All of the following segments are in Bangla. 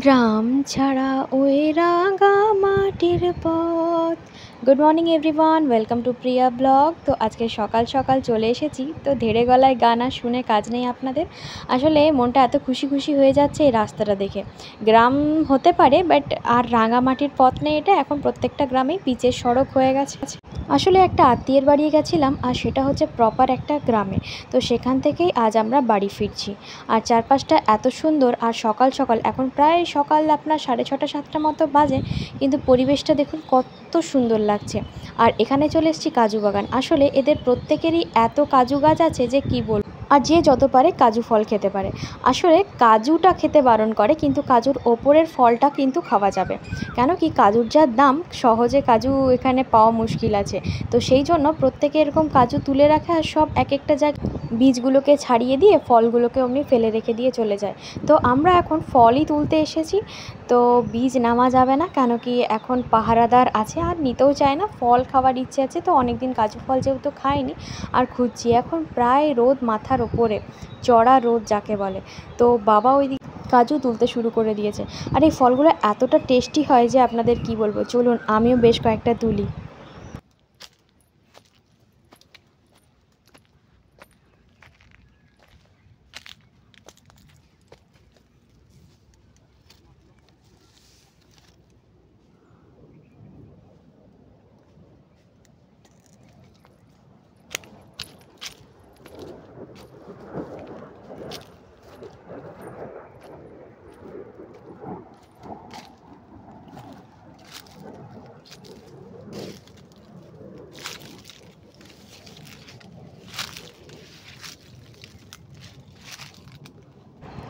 গ্রাম ছাড়া ওই রাঙা মাটির পথ। Good morning everyone, welcome to Priya blog. তো আজকে সকাল সকাল চলে এসেছি, তো ধীরে গলায় গান আর শুনে কাজ নেই আপনাদের। আসলে মনটা এত খুশি খুশি হয়ে যাচ্ছে এই রাস্তাটা দেখে। গ্রাম হতে পারে, বাট আর রাঙা মাটির পথ নেই, এটা এখন প্রত্যেকটা গ্রামেই পিচের সড়ক হয়ে গেছে। আসলে একটা আত্মীয়ের বাড়ি গেছিলাম, আর সেটা হচ্ছে প্রপার একটা গ্রামে। তো সেখান থেকেই আজ আমরা বাড়ি ফিরছি। আর চারপাশটা এত সুন্দর, আর সকাল সকাল এখন প্রায় সকাল আপনার 6:30 7টা মতো বাজে, কিন্তু পরিবেশটা দেখুন কত সুন্দর লাগছে। আর এখানে চলে এসেছি কাজু বাগান। আসলে এদের প্রত্যেকেরই এত কাজু গাছ আছে যে কি বলবো। আর যে যত পারে কাজু ফল খেতে পারে। আসলে কাজুটা খেতে বারণ করে, কিন্তু কাজুর ওপরের ফলটা কিন্তু খাওয়া যাবে। কেন কি, কাজুর যা দাম, সহজে কাজু এখানে পাওয়া মুশকিল আছে। তো সেই জন্য প্রত্যেকে এরকম কাজু তুলে রাখে, আর সব এক একটা জায়গায় বীজগুলোকে ছাড়িয়ে দিয়ে ফলগুলোকে অমনি ফেলে রেখে দিয়ে চলে যায়। তো আমরা এখন ফলই তুলতে এসেছি। তো বীজ নামা যাবে না, কেন কি এখন পাহারাদার আছে, আর নিতেও চায় না। ফল খাওয়ার ইচ্ছে আছে, তো অনেক দিন কাজু ফল যেহেতু খাইনি, আর খুঁজছি। এখন প্রায় রোদ মাথার ওপরে, চড়া রোদ যাকে বলে। তো বাবা ওই দিক কাজু তুলতে শুরু করে দিয়েছে। আর এই ফলগুলো এতটা টেস্টি হয় যে আপনাদের কি বলবো। চলুন আমিও বেশ কয়েকটা তুলি।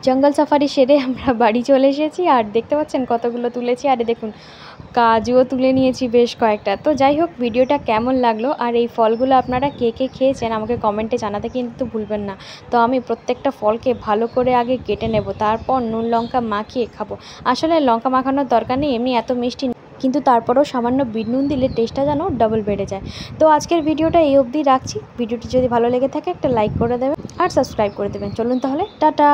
জঙ্গল সাফারি সেরে আমরা বাড়ি চলে এসেছি, আর দেখতে পাচ্ছেন কতগুলো তুলেছি। আরে দেখুন, কাজুও তুলে নিয়েছি বেশ কয়েকটা। তো যাই হোক, ভিডিওটা কেমন লাগলো আর এই ফলগুলো আপনারা কে কে খেয়েছেন আমাকে কমেন্টে জানাতে কিন্তু ভুলবেন না। তো আমি প্রত্যেকটা ফলকে ভালো করে আগে কেটে নেব, তারপর নুন লঙ্কা মাখিয়ে খাবো। আসলে লঙ্কা মাখানোর দরকার নেই, এমনি এত মিষ্টি, কিন্তু তারপরেও সামান্য বিট নুন দিলে টেস্টটা যেন ডাবল বেড়ে যায়। তো আজকের ভিডিওটা এই অবধি রাখছি। ভিডিওটি যদি ভালো লেগে থাকে একটা লাইক করে দেবেন আর সাবস্ক্রাইব করে দেবেন। চলুন তাহলে, টাটা।